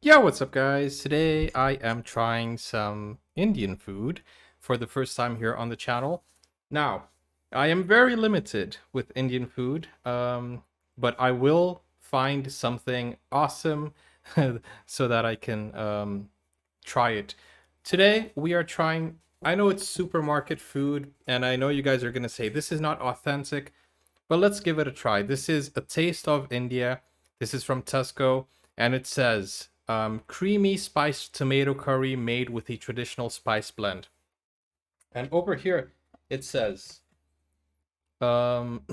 Yo, what's up, guys? Today I am trying some Indian food for the first time here on the channel. Now, I am very limited with Indian food, but I will find something awesome so that I can try it. Today we are trying, I know it's supermarket food, and I know you guys are going to say this is not authentic, but let's give it a try. This is a taste of India. This is from Tesco, and it says creamy spiced tomato curry made with the traditional spice blend. And over here, it says um,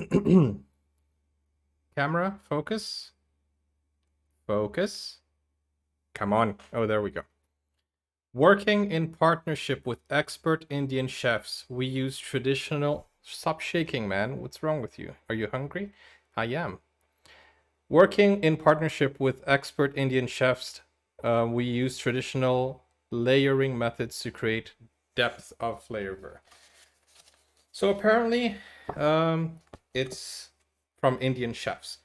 camera focus, focus. Come on. Oh, there we go. Working in partnership with expert Indian chefs, we use traditional. Stop shaking, man. What's wrong with you? Are you hungry? I am. Working in partnership with expert Indian chefs, we use traditional layering methods to create depth of flavor. So apparently, it's from Indian chefs,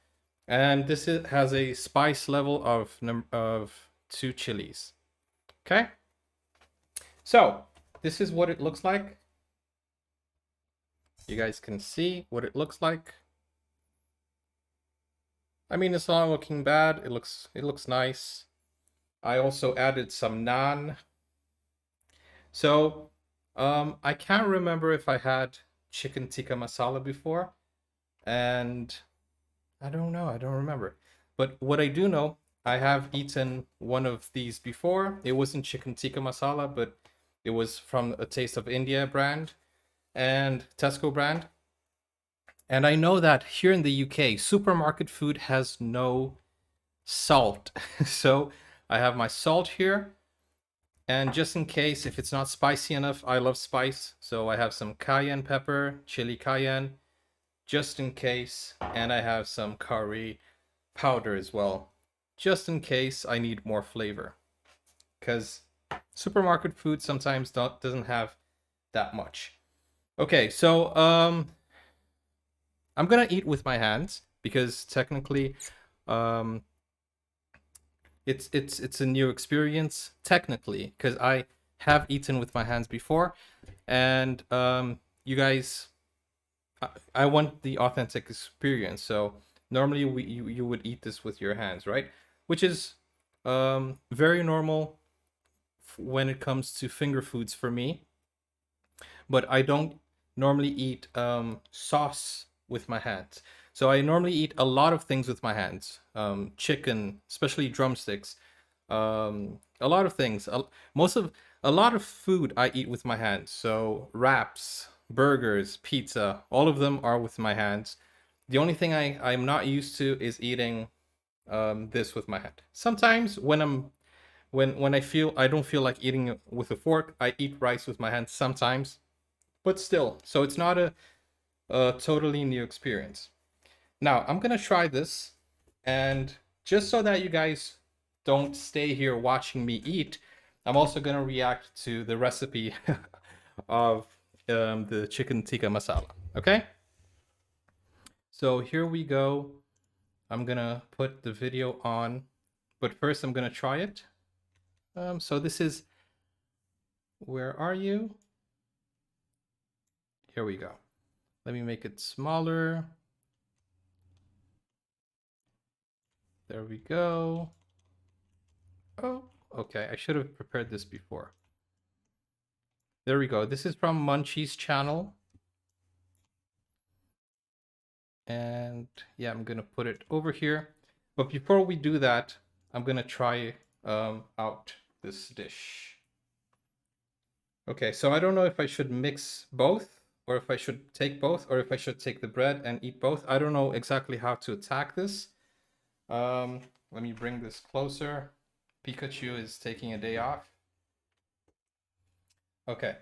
and has a spice level of 2 chilies. Okay, so this is what it looks like. You guys can see what it looks like. I mean, it's not looking bad. It looks nice. I also added some naan. So, I can't remember if I had chicken tikka masala before, and I don't know. I don't remember. But what I do know, I have eaten one of these before. It wasn't chicken tikka masala, but it was from a Taste of India brand and Tesco brand. And I know that here in the UK, supermarket food has no salt. So I have my salt here. And just in case, if it's not spicy enough, I love spice. So I have some cayenne pepper, chili cayenne, just in case. And I have some curry powder as well, just in case I need more flavor. Because supermarket food sometimes doesn't have that much. Okay, so I'm gonna eat with my hands because technically, um, it's a new experience technically because I have eaten with my hands before, and you guys, I want the authentic experience. So normally you would eat this with your hands, right? Which is very normal when it comes to finger foods for me. But I don't normally eat sauce with my hands. So I normally eat a lot of things with my hands. Chicken, especially drumsticks. A lot of things. A lot of food I eat with my hands. So wraps, burgers, pizza, all of them are with my hands. The only thing I'm not used to is eating this with my hand. Sometimes when I don't feel like eating it with a fork, I eat rice with my hands sometimes, but still. So it's not a totally new experience. Now I'm gonna try this, and just so that you guys don't stay here watching me eat, I'm also gonna react to the recipe of the chicken tikka masala. Okay, so here we go. I'm gonna put the video on, but first I'm gonna try it. So this is, where are you? Here we go. Let me make it smaller. There we go. Oh, okay. I should have prepared this before. There we go. This is from Munchie's channel. And yeah, I'm gonna put it over here. But before we do that, I'm gonna try out this dish. Okay, so I don't know if I should mix both, or if I should take both, or if I should take the bread and eat both. I don't know exactly how to attack this. Let me bring this closer. Pikachu is taking a day off. Okay,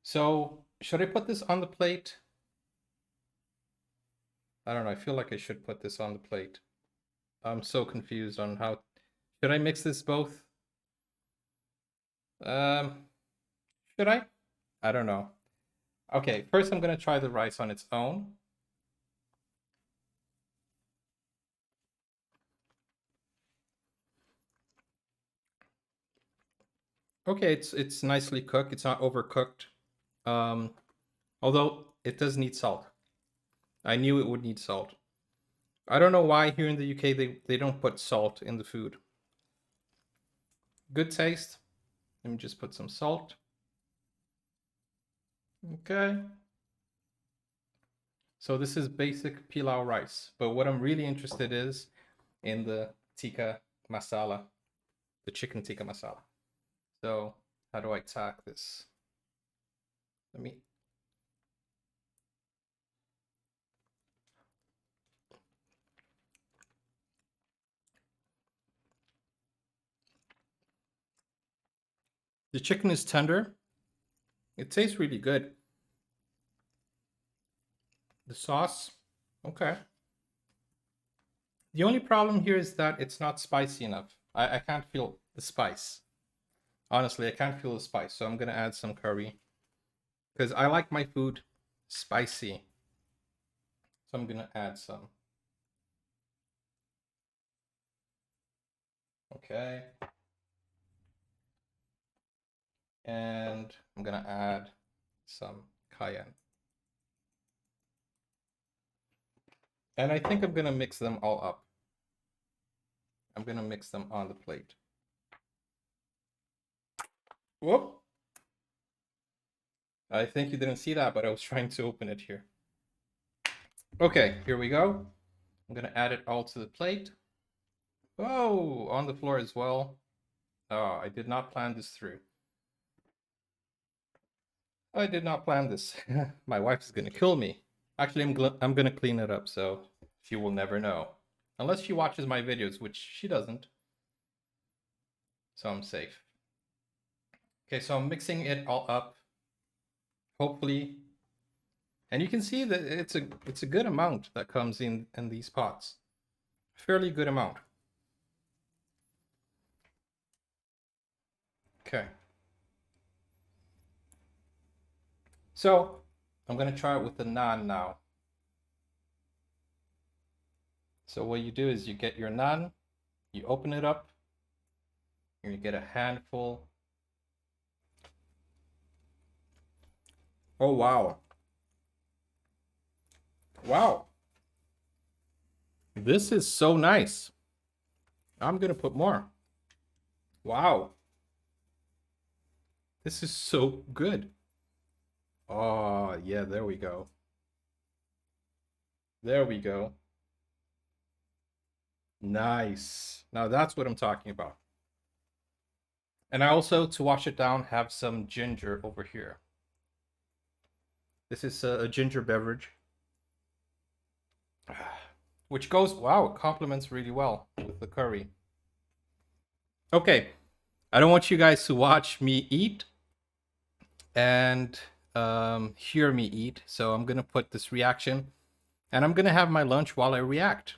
so should I put this on the plate? I don't know. I feel like I should put this on the plate. I'm so confused on how. Should I mix this both? Um, should I? I don't know. Okay, first I'm gonna try the rice on its own. Okay, it's nicely cooked. It's not overcooked. Um, although it does need salt. I knew it would need salt. I don't know why here in the UK they don't put salt in the food. Good taste. Let me just put some salt. Okay. So this is basic pilau rice, but what I'm really interested is in the tikka masala, the chicken tikka masala. So how do I tack this? Let me. The chicken is tender. It tastes really good. The sauce, okay. The only problem here is that it's not spicy enough. I can't feel the spice. Honestly, I can't feel the spice, so I'm gonna add some curry because I like my food spicy. So I'm gonna add some. Okay. And I'm gonna add some cayenne. And I think I'm gonna mix them all up. I'm gonna mix them on the plate. Whoop! I think you didn't see that, but I was trying to open it here. Okay, here we go. I'm gonna add it all to the plate. Oh, on the floor as well. Oh, I did not plan this through. I did not plan this. My wife is gonna kill me. Actually, I'm gonna clean it up, so she will never know. Unless she watches my videos, which she doesn't. So I'm safe. Okay, so I'm mixing it all up. Hopefully. And you can see that it's a good amount that comes in these pots. Fairly good amount. Okay. So I'm gonna try it with the naan now. So what you do is you get your naan, you open it up, and you get a handful. Oh wow. Wow. This is so nice. I'm gonna put more. Wow. This is so good. Oh, yeah, there we go. There we go. Nice. Now that's what I'm talking about. And I also, to wash it down, have some ginger over here. This is a ginger beverage. Which goes, wow, it complements really well with the curry. Okay, I don't want you guys to watch me eat and hear me eat. So I'm gonna put this reaction and I'm gonna have my lunch while I react.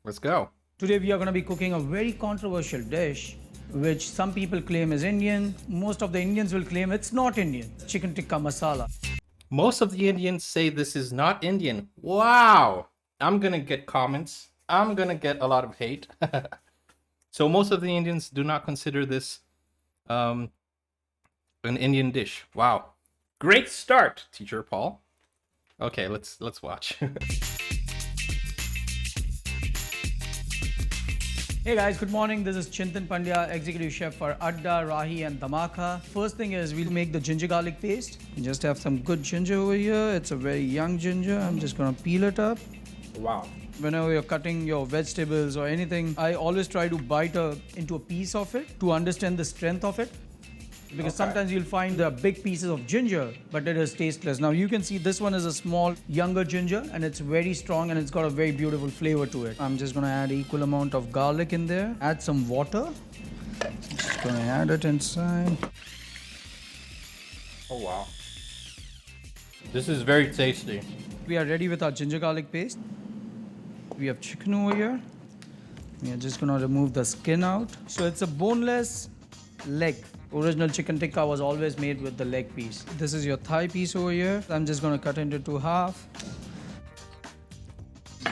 Let's go. Today we are going to be cooking a very controversial dish which some people claim is Indian. Most of the Indians will claim it's not Indian. Chicken Tikka Masala. Most of the Indians say this is not Indian. Wow. I'm gonna get comments. I'm gonna get a lot of hate. So most of the Indians do not consider this an Indian dish. Wow. Great start, Teacher Paul. Okay, let's watch. Hey guys, good morning. This is Chintan Pandya, Executive Chef for Adda, Rahi and Dhamaka. First thing is we'll make the ginger garlic paste. You just have some good ginger over here. It's a very young ginger. I'm just gonna peel it up. Wow. Whenever you're cutting your vegetables or anything, I always try to bite into a piece of it to understand the strength of it. Because sometimes you'll find there are big pieces of ginger, but it is tasteless. Now you can see this one is a small, younger ginger and it's very strong and it's got a very beautiful flavor to it. I'm just gonna add equal amount of garlic in there. Add some water. Just gonna add it inside. Oh wow. This is very tasty. We are ready with our ginger garlic paste. We have chicken over here. We are just gonna remove the skin out. So it's a boneless leg. Original chicken tikka was always made with the leg piece. This is your thigh piece over here. I'm just gonna cut into two half.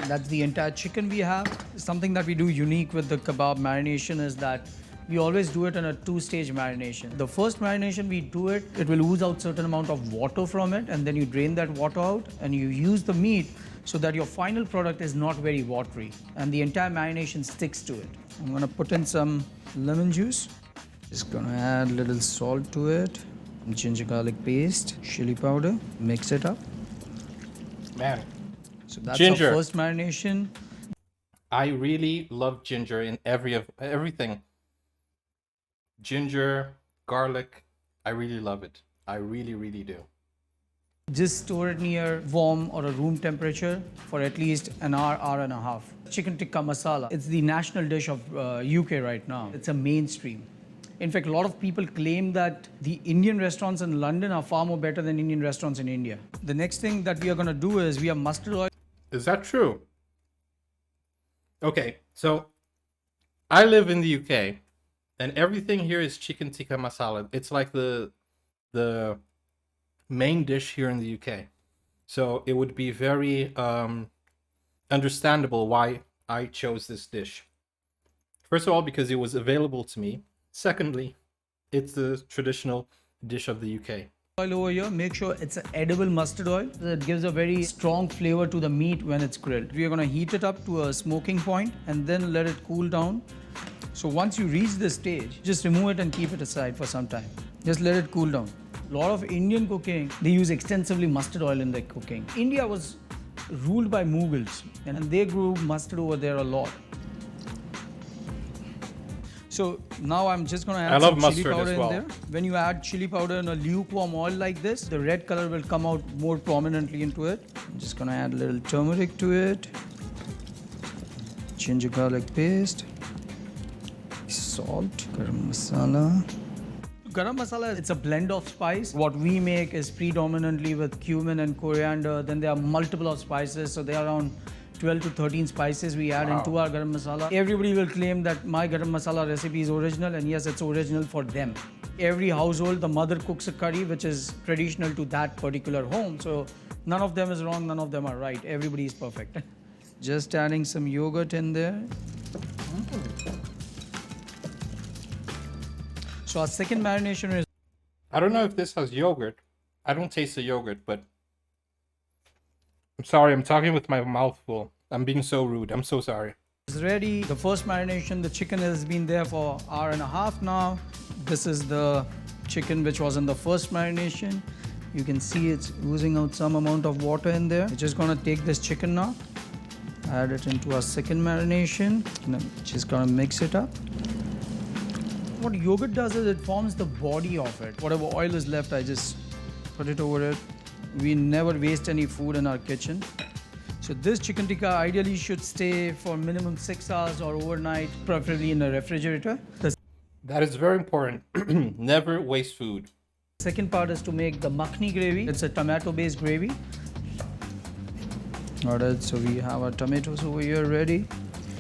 That's the entire chicken we have. Something that we do unique with the kebab marination is that We always do it in a two-stage marination. The first marination we do it, it will ooze out certain amount of water from it, and then you drain that water out and you use the meat so that your final product is not very watery and the entire marination sticks to it. I'm gonna put in some lemon juice. Just gonna add a little salt to it, ginger garlic paste, chili powder, mix it up. Man, So that's Ginger. our first marination. I really love ginger in everything. Ginger, garlic, I really love it. I really, really do. Just store it near warm or a room temperature for at least an hour, hour and a half. Chicken Tikka Masala. It's the national dish of UK right now. It's a mainstream. In fact, a lot of people claim that the Indian restaurants in London are far more better than Indian restaurants in India. The next thing that we are going to do is we have mustard oil. Is that true? Okay, so I live in the UK, and everything here is chicken tikka masala. It's like the main dish here in the UK. So it would be very understandable why I chose this dish. First of all, because it was available to me. Secondly, it's the traditional dish of the UK. Oil over here, make sure it's an edible mustard oil. It gives a very strong flavor to the meat when it's grilled. We are going to heat it up to a smoking point and then let it cool down. So once you reach this stage, just remove it and keep it aside for some time. Just let it cool down. A lot of Indian cooking, they use extensively mustard oil in their cooking. India was ruled by Mughals and they grew mustard over there a lot. So now I'm just going to add some chili powder in there. When you add chili powder in a lukewarm oil like this, the red color will come out more prominently into it. I'm just going to add a little turmeric to it, ginger garlic paste, salt, garam masala. Garam masala, it's a blend of spice. What we make is predominantly with cumin and coriander. Then there are multiple of spices, so there are around 12 to 13 spices we add into our garam masala. Everybody will claim that my garam masala recipe is original, and yes, it's original for them. Every household, the mother cooks a curry which is traditional to that particular home. So none of them is wrong, none of them are right. Everybody is perfect. Just adding some yogurt in there. So our second marination is... I don't know if this has yogurt. I don't taste the yogurt, but I'm sorry, I'm talking with my mouth full. I'm being so rude. I'm so sorry. It's ready. The first marination, the chicken has been there for an hour and a half now. This is the chicken which was in the first marination. You can see it's oozing out some amount of water in there. We're just gonna take this chicken now, add it into our second marination. Just gonna mix it up. What yogurt does is it forms the body of it. Whatever oil is left, I just put it over it. We never waste any food in our kitchen. So this chicken tikka ideally should stay for minimum 6 hours or overnight, preferably in a refrigerator. That is very important. Never waste food. The second part is to make the makhni gravy. It's a tomato-based gravy. Alright, so we have our tomatoes over here ready.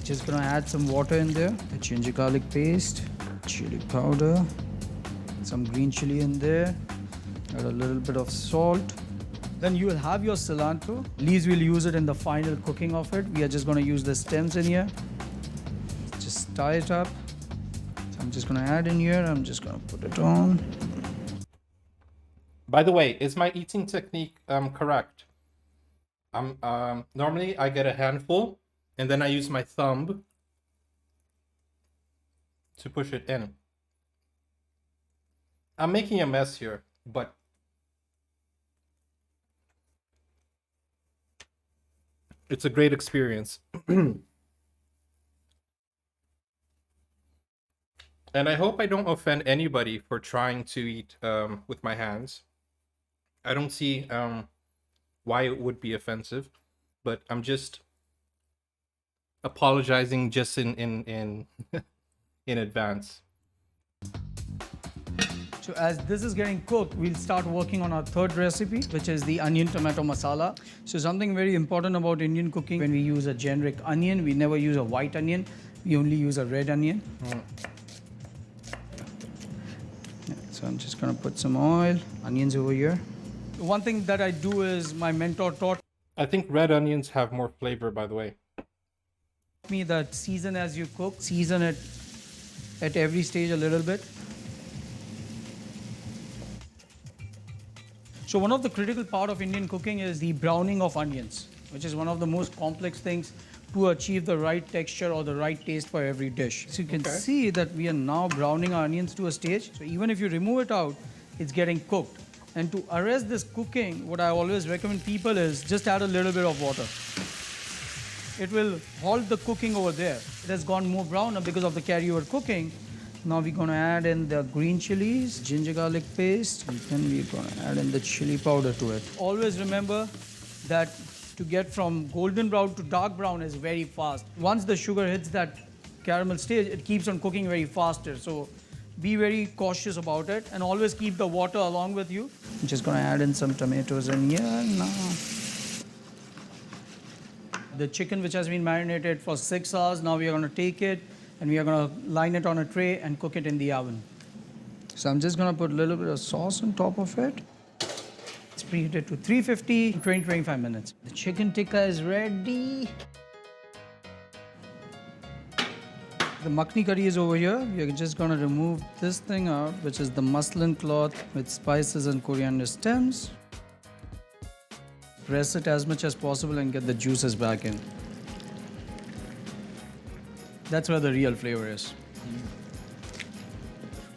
Just gonna add some water in there. The ginger garlic paste, chili powder, some green chili in there. Add a little bit of salt. Then you will have your cilantro. Leaves will use it in the final cooking of it. We are just going to use the stems in here. Just tie it up. So I'm just going to add in here. I'm just going to put it on. By the way, is my eating technique correct? Normally I get a handful and then I use my thumb to push it in. I'm making a mess here, but it's a great experience. And I hope I don't offend anybody for trying to eat with my hands. I don't see why it would be offensive, but I'm just apologizing just in in advance. So as this is getting cooked, we'll start working on our third recipe, which is the onion tomato masala. So something very important about Indian cooking, when we use a generic onion, we never use a white onion. We only use a red onion. So I'm just going to put some oil, onions over here. One thing that I do is my mentor taught I think red onions have more flavor, by the way. me that season as you cook, season it at every stage a little bit. So one of the critical part of Indian cooking is the browning of onions, which is one of the most complex things to achieve the right texture or the right taste for every dish. So you can see that we are now browning our onions to a stage. So even if you remove it out, it's getting cooked. And to arrest this cooking, what I always recommend people is just add a little bit of water. It will halt the cooking over there. It has gone more brown now because of the carryover cooking. Now we're going to add in the green chilies, ginger garlic paste, and then we're going to add in the chili powder to it. Always remember that to get from golden brown to dark brown is very fast. Once the sugar hits that caramel stage, it keeps on cooking very faster. So be very cautious about it and always keep the water along with you. I'm just going to add in some tomatoes in here now. The chicken which has been marinated for 6 hours, now we are going to take it and we are going to line it on a tray and cook it in the oven. So I'm just going to put a little bit of sauce on top of it. It's preheated to 350, 20-25 minutes. The chicken tikka is ready. The makhni curry is over here. We are just going to remove this thing out, which is the muslin cloth with spices and coriander stems. Press it as much as possible and get the juices back in. That's where the real flavor is.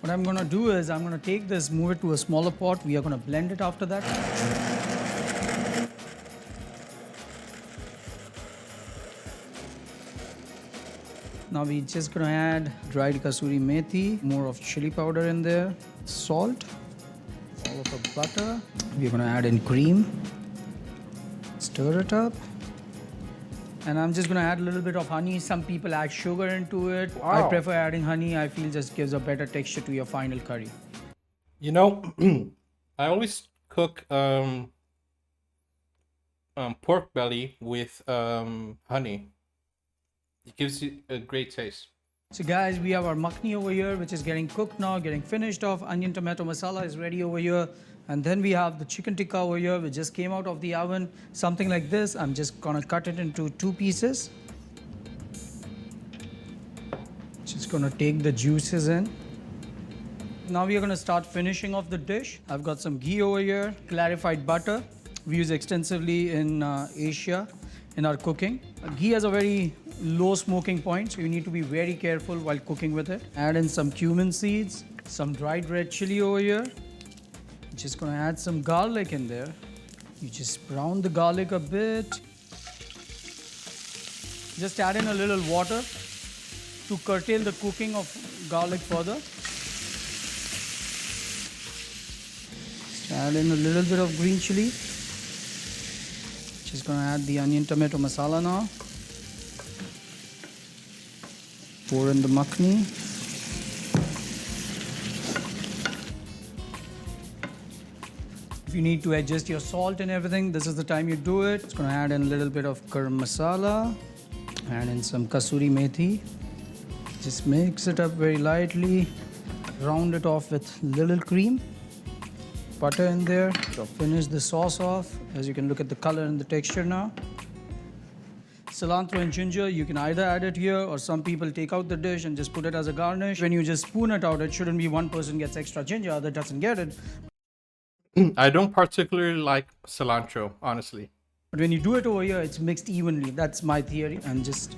What I'm going to do is I'm going to take this, move it to a smaller pot. We are going to blend it after that. Now we're just going to add dried kasuri methi, more of chili powder in there, salt, all of the butter. We're going to add in cream. Stir it up. And I'm just going to add a little bit of honey. Some people add sugar into it. Wow. I prefer adding honey. I feel just gives a better texture to your final curry. You know, I always cook pork belly with honey. It gives you a great taste. So guys, we have our makhni over here, which is getting cooked now, getting finished off. Onion tomato masala is ready over here. And then we have the chicken tikka over here, which just came out of the oven. Something like this. I'm just gonna cut it into 2 pieces. Just gonna take the juices in. Now we are gonna start finishing off the dish. I've got some ghee over here, clarified butter. We use extensively in Asia in our cooking. Ghee has a very low smoking point, so you need to be very careful while cooking with it. Add in some cumin seeds, some dried red chili over here. Just gonna add some garlic in there. You just brown the garlic a bit. Just add in a little water to curtail the cooking of garlic further. Just add in a little bit of green chili. Just gonna add the onion tomato masala now. Pour in the makhni. If you need to adjust your salt and everything, this is the time you do it. It's going to add in a little bit of garam masala, add in some kasuri methi. Just mix it up very lightly. Round it off with little cream. Butter in there. So finish the sauce off. As you can look at the color and the texture now. Cilantro and ginger, you can either add it here or some people take out the dish and just put it as a garnish. When you just spoon it out, it shouldn't be one person gets extra ginger, other doesn't get it. I don't particularly like cilantro, honestly. But when you do it over here, it's mixed evenly. That's my theory. I'm just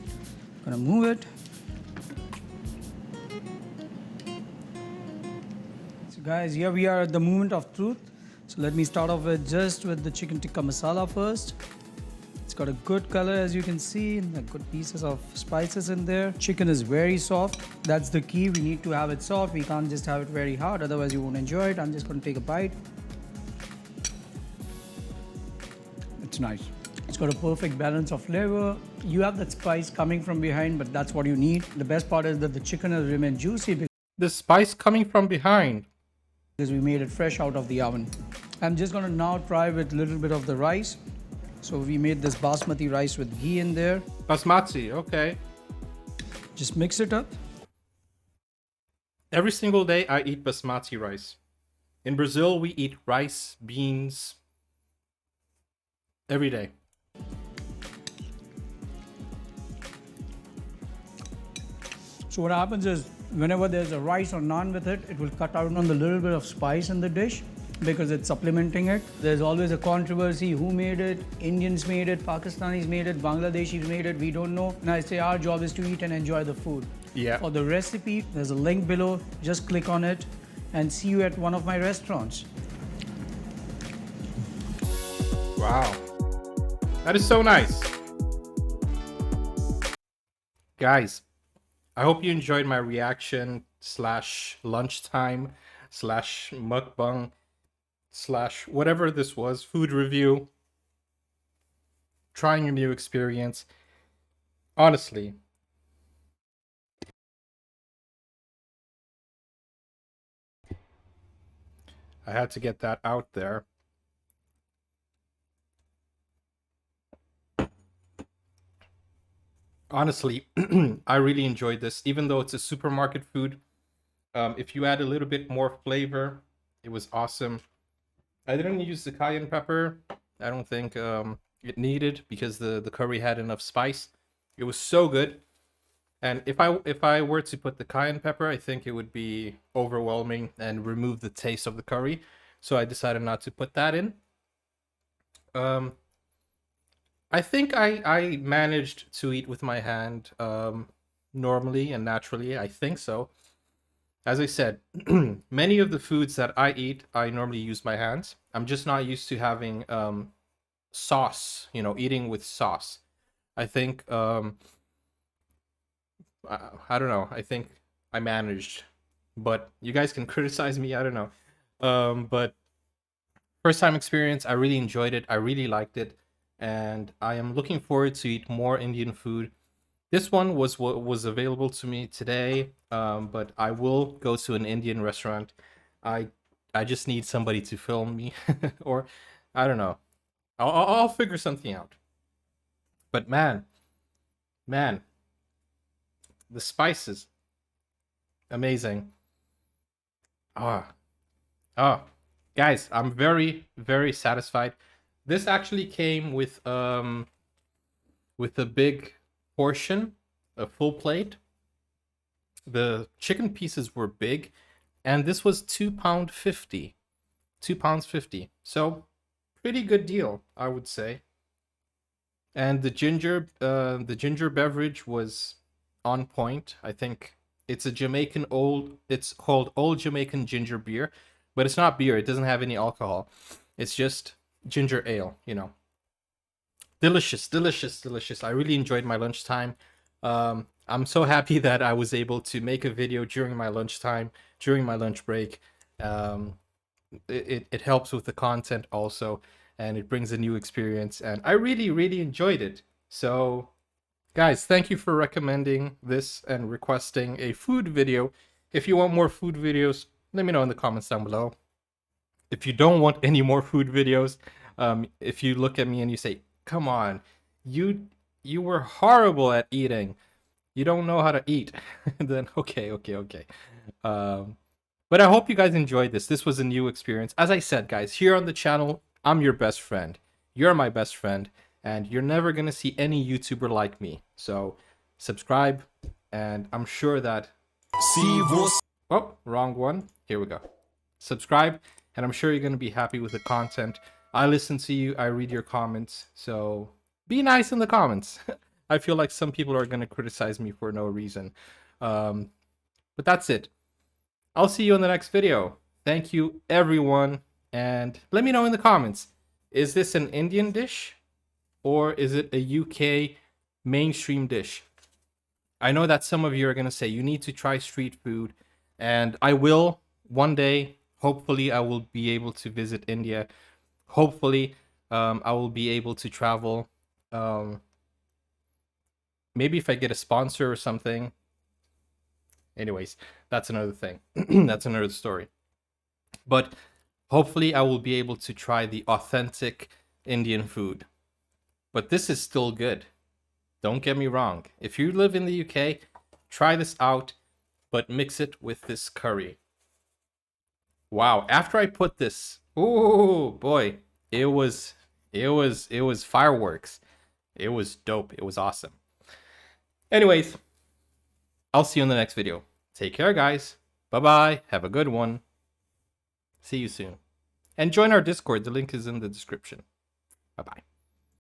gonna move it. So guys, here we are at the moment of truth. So let me start off with the chicken tikka masala first. It's got a good color, as you can see, and good pieces of spices in there. Chicken is very soft. That's the key. We need to have it soft. We can't just have it very hard, otherwise you won't enjoy it. I'm just gonna take a bite. It's nice. It's got a perfect balance of flavor. You have that spice coming from behind, but that's what you need. The best part is that the chicken has remained juicy The spice coming from behind. because we made it fresh out of the oven. I'm just gonna now try with a little bit of the rice. So we made this basmati rice with ghee in there. Basmati, okay. Just mix it up. Every single day I eat basmati rice. In Brazil, we eat rice, beans, every day. So what happens is Whenever there's a rice or naan with it, it will cut out on the little bit of spice in the dish because it's supplementing it. There's always a controversy, who made it? Indians made it, Pakistanis made it, Bangladeshis made it, we don't know. And I say our job is to eat and enjoy the food. Yeah. For the recipe, there's a link below. Just click on it and see you at one of my restaurants. Wow. That is so nice. Guys, I hope you enjoyed my reaction slash lunchtime slash mukbang slash whatever this was, food review, trying a new experience. Honestly, I had to get that out there. Honestly, I really enjoyed this, even though it's a supermarket food. If you add a little bit more flavor, it was awesome. I didn't use the cayenne pepper. I don't think it needed because the curry had enough spice. It was so good. And if I were to put the cayenne pepper, I think it would be overwhelming and remove the taste of the curry. So I decided not to put that in. I think I managed to eat with my hand normally and naturally. I think so. As I said, many of the foods that I eat, I normally use my hands. I'm just not used to having sauce, eating with sauce. I think I don't know. I think I managed, but you guys can criticize me. I don't know. But first time experience, I really enjoyed it. I really liked it, and I am looking forward to eat more Indian food. This one was what was available to me today, but I will go to an Indian restaurant. I I just need somebody to film me, or I don't know. I'll figure something out. But man, the spices, amazing. Ah, ah, guys, I'm very satisfied. This actually came with a big portion, a full plate. The chicken pieces were big, and this was £2.50. £2.50. So pretty good deal, I would say. And the ginger beverage was on point. I think it's a Jamaican old. It's called Old Jamaican Ginger Beer, but it's not beer. It doesn't have any alcohol. It's just ginger ale. Delicious, delicious, delicious. I really enjoyed my lunchtime. I'm so happy that I was able to make a video during my lunchtime, during my lunch break. It helps with the content also, and it brings a new experience, and I really enjoyed it. So guys, thank you for recommending this and requesting a food video. If you want more food videos, let me know in the comments down below. If you don't want any more food videos, if you look at me and you say, come on, you were horrible at eating, you don't know how to eat, then okay. But I hope you guys enjoyed this. This was a new experience. As I said, guys, here on the channel, I'm your best friend. You're my best friend, and you're never gonna see any YouTuber like me. So subscribe, and I'm sure that... Oh, wrong one. Here we go. Subscribe, and I'm sure you're gonna be happy with the content. I listen to you, I read your comments, so be nice in the comments. I feel like some people are gonna criticize me for no reason. But that's it. I'll see you in the next video. Thank you, everyone. And let me know in the comments, is this an Indian dish or is it a UK mainstream dish? I know that some of you are going to say you need to try street food, and I will one day. Hopefully, I will be able to visit India. Hopefully, I will be able to travel. Maybe if I get a sponsor or something. Anyways, that's another thing. That's another story. But hopefully I will be able to try the authentic Indian food. But this is still good. Don't get me wrong. If you live in the UK, try this out, but mix it with this curry. Wow, after I put this, oh boy, it was fireworks. It was dope. It was awesome. Anyways, I'll see you in the next video. Take care, guys. Bye-bye. Have a good one. See you soon. And join our Discord. The link is in the description. Bye-bye.